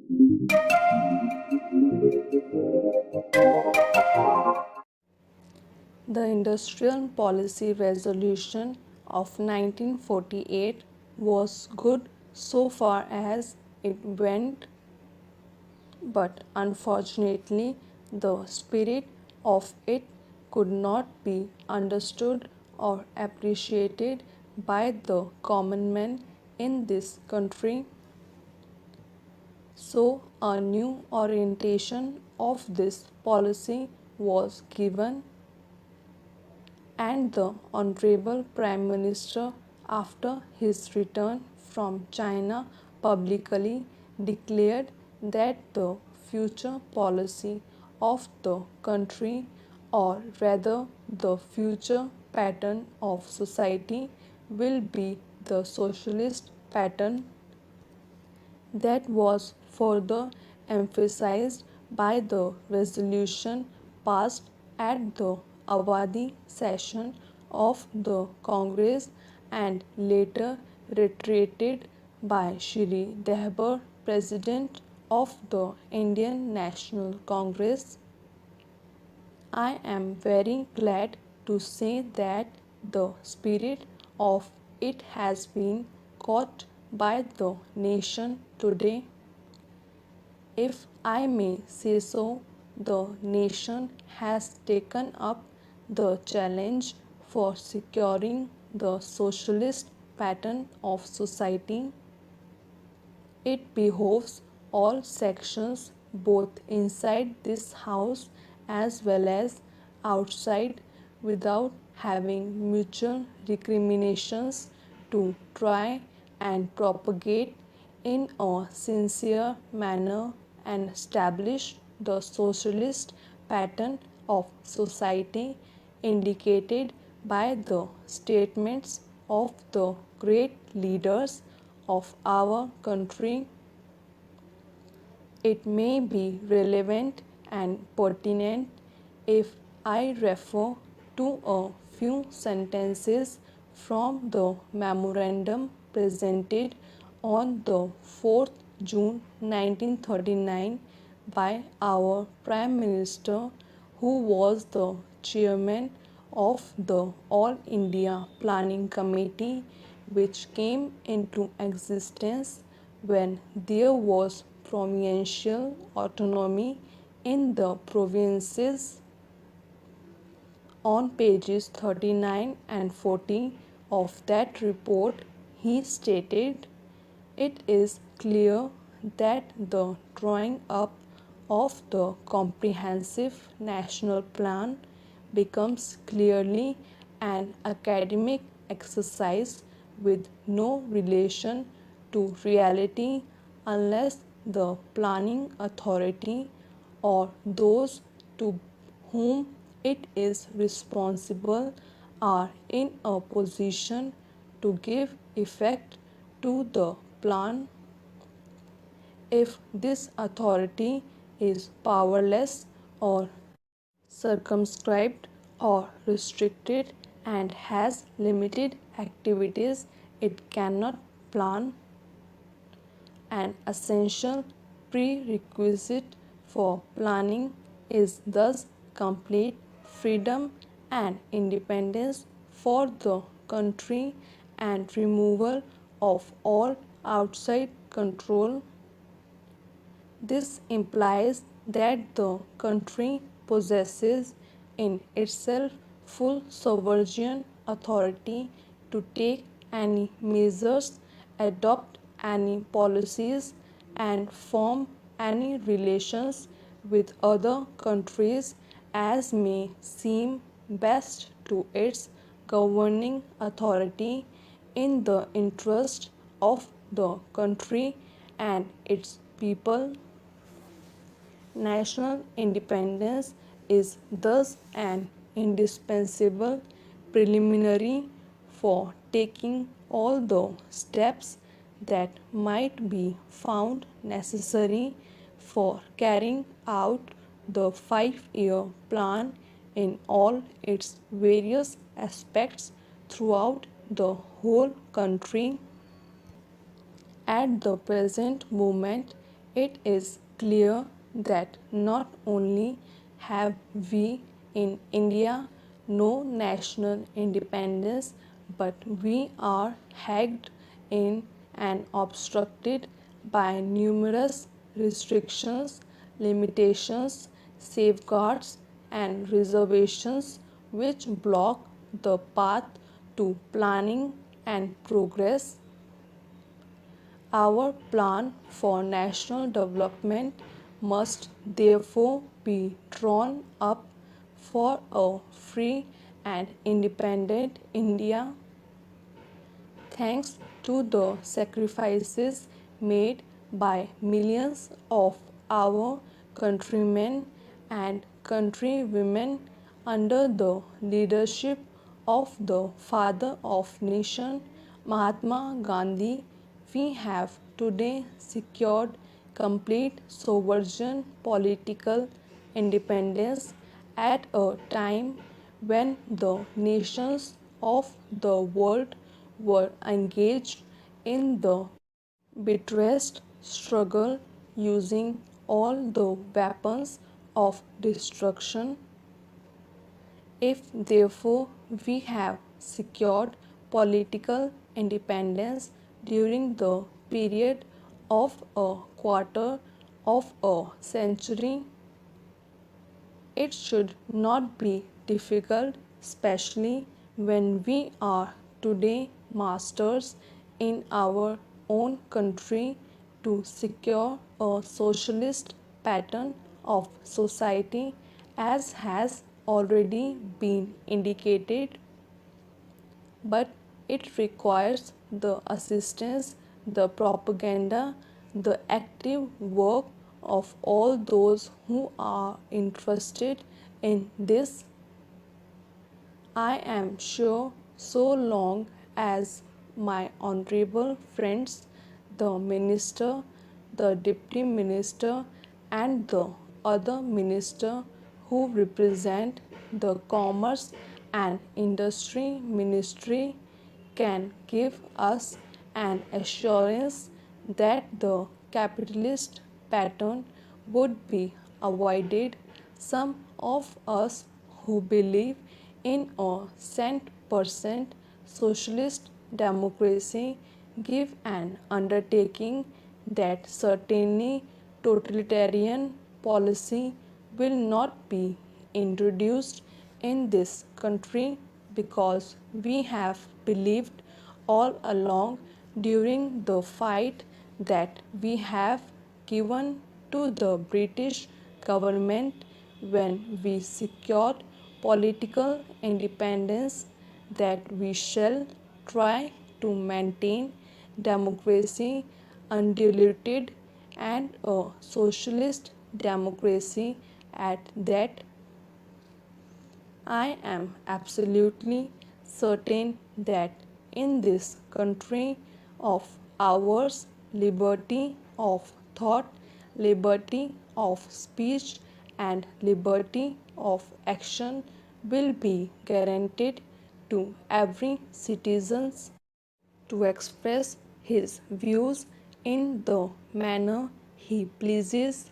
The Industrial Policy Resolution of 1948 was good so far as it went, but unfortunately, the spirit of it could not be understood or appreciated by the common man in this country. So, a new orientation of this policy was given, and the Honorable Prime Minister, after his return from China, publicly declared that the future policy of the country, or rather the future pattern of society, will be the socialist pattern. That was further emphasized by the resolution passed at the Awadi session of the Congress and later reiterated by Shri Dehbar, President of the Indian National Congress. I am very glad to say that the spirit of it has been caught by the nation today. If I may say so, the nation has taken up the challenge for securing the socialist pattern of society. It behoves all sections, both inside this house as well as outside, without having mutual recriminations, to try and propagate in a sincere manner and establish the socialist pattern of society indicated by the statements of the great leaders of our country. It may be relevant and pertinent if I refer to a few sentences from the memorandum presented on the 4th June 1939 by our Prime Minister, who was the chairman of the All India Planning Committee, which came into existence when there was provincial autonomy in the provinces. On pages 39 and 40 of that report, he stated, "It is clear that the drawing up of the comprehensive national plan becomes clearly an academic exercise with no relation to reality unless the planning authority or those to whom it is responsible are in a position to give effect to the plan. If this authority is powerless or circumscribed or restricted and has limited activities, it cannot plan. An essential prerequisite for planning is thus complete freedom and independence for the country and removal of all outside control. This implies that the country possesses in itself full sovereign authority to take any measures, adopt any policies, and form any relations with other countries as may seem best to its governing authority in the interest of the country and its people. National independence is thus an indispensable preliminary for taking all the steps that might be found necessary for carrying out the 5-year plan in all its various aspects throughout the whole country. At the present moment, It is clear that not only have we in India no national independence, but we are hacked in and obstructed by numerous restrictions, limitations, safeguards, and reservations which block the path to planning and progress. Our plan for national development must therefore be drawn up for a free and independent India. Thanks to the sacrifices made by millions of our countrymen and countrywomen under the leadership of the father of nation, Mahatma Gandhi, we have today secured complete sovereign political independence at a time when the nations of the world were engaged in the bitterest struggle using all the weapons of destruction. If therefore we have secured political independence during the period of a quarter of a century, it should not be difficult, especially when we are today masters in our own country, to secure a socialist pattern of society as has already been indicated, but it requires the assistance, the propaganda, the active work of all those who are interested in this. I am sure so long as my honorable friends, the minister, the deputy minister, and the other minister who represent the commerce and industry ministry can give us an assurance that the capitalist pattern would be avoided, some of us who believe in a 100% socialist democracy give an undertaking that certainly totalitarian policy will not be introduced in this country, because we have believed all along during the fight that we have given to the British government when we secured political independence that we shall try to maintain democracy undiluted and a socialist democracy at that. I am absolutely certain that in this country of ours, liberty of thought, liberty of speech, and liberty of action will be guaranteed to every citizen to express his views in the manner he pleases.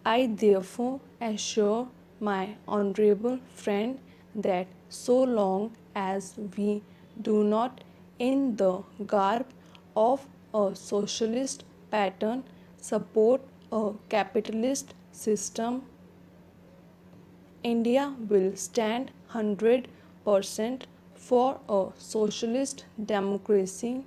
I therefore assure my honorable friend that so long as we do not, in the garb of a socialist pattern, support a capitalist system, India will stand 100% for a socialist democracy.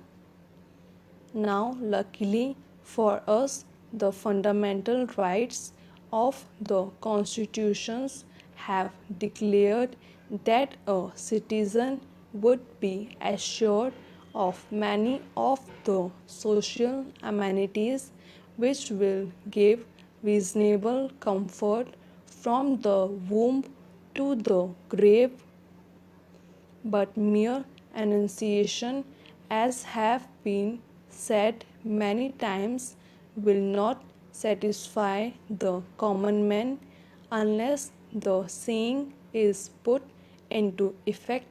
Now, luckily for us, the fundamental rights of the constitutions have declared that a citizen would be assured of many of the social amenities which will give reasonable comfort from the womb to the grave, but mere enunciation, as have been said many times, will not satisfy the common man unless the saying is put into effect.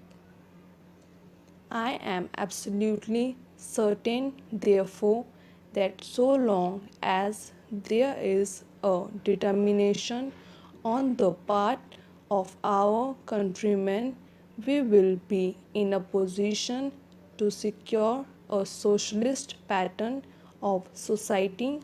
I am absolutely certain, therefore, that so long as there is a determination on the part of our countrymen, we will be in a position to secure a socialist pattern of society